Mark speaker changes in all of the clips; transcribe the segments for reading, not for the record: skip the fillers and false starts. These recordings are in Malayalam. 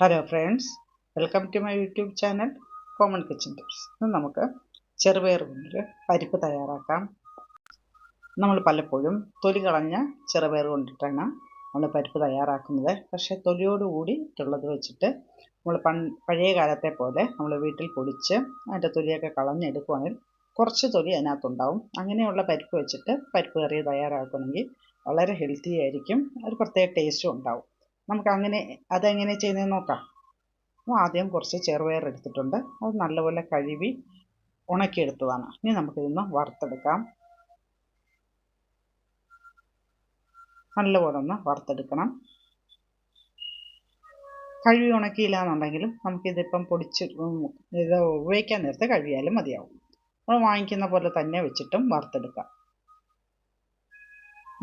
Speaker 1: Hello friends, welcome to my YouTube channel common kitchen tips. ഇന്ന് നമുക്ക് ചെറുപയർ കൊണ്ടൊരു പരിപ്പ് തയ്യാറാക്കാം. നമ്മൾ പലപ്പോഴും തൊലി കളഞ്ഞ ചെറുപയർ കൊണ്ടിട്ടാണ് നമ്മൾ പരിപ്പ് തയ്യാറാക്കുന്നത്. പക്ഷേ തൊലിയോട് കൂടിയിട്ടുള്ളത് വെച്ചിട്ട് നമ്മൾ പഴയ കാലത്തെ പോലെ നമ്മൾ വീട്ടിൽ പൊടിച്ച് അതിൻ്റെ തൊലിയൊക്കെ കളഞ്ഞെടുക്കുകയാണെങ്കിൽ കുറച്ച് തൊലി അതിനകത്തുണ്ടാവും. അങ്ങനെയുള്ള പരിപ്പ് വെച്ചിട്ട് പരിപ്പ് കറി തയ്യാറാക്കുകയാണെങ്കിൽ വളരെ ഹെൽത്തി ആയിരിക്കും, ഒരു പ്രത്യേക ടേസ്റ്റും ഉണ്ടാവും. അതെങ്ങനെ ചെയ്യുന്നതെന്ന് നോക്കാം. ആദ്യം കുറച്ച് ചെറുപയർ എടുത്തിട്ടുണ്ട്. അത് നല്ലപോലെ കഴുകി ഉണക്കിയെടുത്തതാണ്. ഇനി നമുക്കിതൊന്ന് വറുത്തെടുക്കാം. നല്ലപോലെ ഒന്ന് വറുത്തെടുക്കണം. കഴുകി ഉണക്കിയില്ല എന്നുണ്ടെങ്കിലും നമുക്കിതിപ്പം ഇത് ഉപയോഗിക്കാൻ നേരത്തെ കഴുകിയാലും മതിയാവും. നമ്മൾ വാങ്ങിക്കുന്ന പോലെ തന്നെ വെച്ചിട്ടും വറുത്തെടുക്കാം.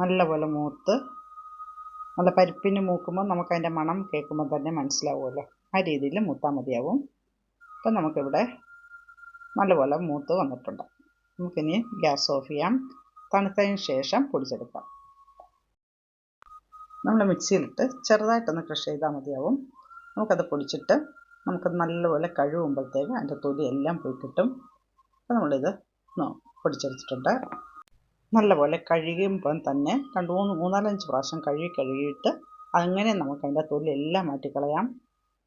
Speaker 1: നല്ലപോലെ മൂത്ത് നല്ല പരിപ്പിന് മൂക്കുമ്പോൾ നമുക്കതിൻ്റെ മണം കേൾക്കുമ്പോൾ തന്നെ മനസ്സിലാവുമല്ലോ. ആ രീതിയിൽ മൂത്താൽ മതിയാവും. അപ്പം നമുക്കിവിടെ നല്ലപോലെ മൂത്ത് വന്നിട്ടുണ്ട്. നമുക്കിനി ഗ്യാസ് ഓഫ് ചെയ്യാം. തണുത്തതിന് ശേഷം പൊടിച്ചെടുക്കാം. നമ്മൾ മിക്സിയിലിട്ട് ചെറുതായിട്ടൊന്ന് ക്രഷ് ചെയ്താൽ മതിയാവും. നമുക്കത് പൊടിച്ചിട്ട് നമുക്കത് നല്ലപോലെ കഴുകുമ്പോഴത്തേക്ക് അതിൻ്റെ തൊലി എല്ലാം പോയി കിട്ടും. അപ്പോൾ നമ്മളിത് പൊടിച്ചെടുത്തിട്ടുണ്ട്. നല്ലപോലെ കഴുകുമ്പം തന്നെ മൂന്നാലഞ്ച് പ്രാവശ്യം കഴുകിയിട്ട് അങ്ങനെ നമുക്കതിൻ്റെ തൊലി എല്ലാം മാറ്റിക്കളയാം.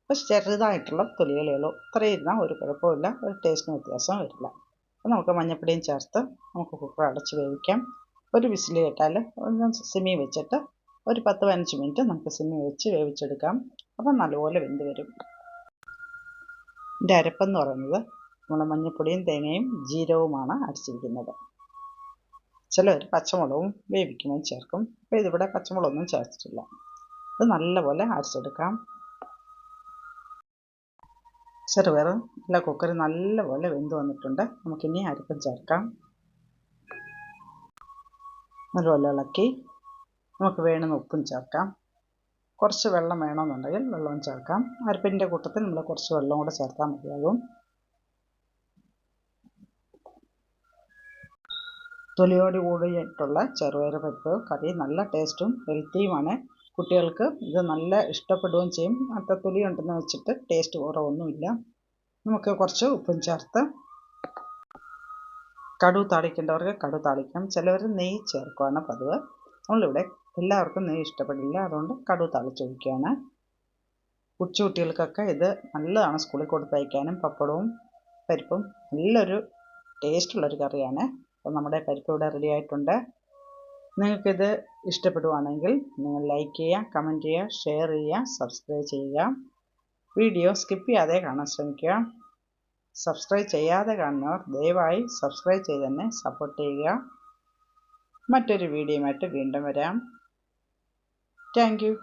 Speaker 1: പക്ഷെ ചെറുതായിട്ടുള്ള തൊലികളേ ഉള്ളൂ. ഇത്രയും ഇരുന്നാൽ ഒരു കുഴപ്പമില്ല, ഒരു ടേസ്റ്റിന് വ്യത്യാസം വരില്ല. അപ്പോൾ നമുക്ക് മഞ്ഞപ്പൊടിയും ചേർത്ത് നമുക്ക് കുക്കർ അടച്ച് വേവിക്കാം. ഒരു വിസിൽ കേട്ടാൽ ഒന്ന് സിമ്മി വെച്ചിട്ട് ഒരു 10-15 മിനിറ്റ് നമുക്ക് സിമ്മി വെച്ച് വേവിച്ചെടുക്കാം. അപ്പം നല്ലപോലെ വെന്ത് വരും. ഇതിൻ്റെ അരപ്പെന്ന് പറയുന്നത് നമ്മൾ മഞ്ഞപ്പൊടിയും തേങ്ങയും ജീരകവുമാണ് അരച്ചിരിക്കുന്നത്. ചിലർ പച്ചമുളകും വേവിക്കുമ്പോൾ ചേർക്കും. അപ്പോൾ ഇതിവിടെ പച്ചമുളകൊന്നും ചേർത്തിട്ടില്ല. ഇത് നല്ലപോലെ അരച്ചെടുക്കാം. ചെറുപയർ കുക്കറിൽ നല്ലപോലെ വെന്ത് വന്നിട്ടുണ്ട്. നമുക്കിനി അരപ്പം ചേർക്കാം. നല്ലപോലെ ഇളക്കി നമുക്ക് വേണമെന്ന് ഉപ്പും ചേർക്കാം. കുറച്ച് വെള്ളം വേണമെന്നുണ്ടെങ്കിൽ വെള്ളവും ചേർക്കാം. അരപ്പിൻ്റെ കൂട്ടത്തിൽ നമ്മൾ കുറച്ച് വെള്ളം കൂടെ ചേർത്താൽ മതിയാകും. തൊലിയോട് കൂടിയിട്ടുള്ള ചെറുപയർ പരിപ്പ് കറി നല്ല ടേസ്റ്റും ഹെൽത്തിയുമാണ്. കുട്ടികൾക്ക് ഇത് നല്ല ഇഷ്ടപ്പെടുകയും ചെയ്യും. തൊലി ഉണ്ടെന്ന് വെച്ചിട്ട് ടേസ്റ്റ് കുറവൊന്നുമില്ല. നമുക്ക് കുറച്ച് ഉപ്പും ചേർത്ത് കടുക് താളിക്കേണ്ടവർക്ക് കടുക് താളിക്കാം. ചിലവർ നെയ്യ് ചേർക്കുകയാണ് പതിവ്. നമ്മളിവിടെ എല്ലാവർക്കും നെയ്യ് ഇഷ്ടപ്പെടില്ല, അതുകൊണ്ട് കടുക് താളിച്ചൊഴിക്കുകയാണ്. കൊച്ചുകുട്ടികൾക്കൊക്കെ ഇത് നല്ലതാണ്. സ്കൂളിൽ കൊടുത്തയക്കാനും പപ്പടവും പരിപ്പും നല്ലൊരു ടേസ്റ്റുള്ളൊരു കറിയാണ്. അപ്പോൾ നമ്മുടെ പരിപ്പ് ഇവിടെ റെഡി ആയിട്ടുണ്ട്. നിങ്ങൾക്കിത് ഇഷ്ടപ്പെടുവാണെങ്കിൽ നിങ്ങൾ ലൈക്ക് ചെയ്യുക, കമൻറ്റ് ചെയ്യുക, ഷെയർ ചെയ്യുക, സബ്സ്ക്രൈബ് ചെയ്യുക. വീഡിയോ സ്കിപ്പ് ചെയ്യാതെ കാണാൻ ശ്രമിക്കുക. സബ്സ്ക്രൈബ് ചെയ്യാതെ കാണുന്നവർ ദയവായി സബ്സ്ക്രൈബ് ചെയ്ത് തന്നെ സപ്പോർട്ട് ചെയ്യുക. മറ്റൊരു വീഡിയോയുമായിട്ട് വീണ്ടും വരാം. Thank you.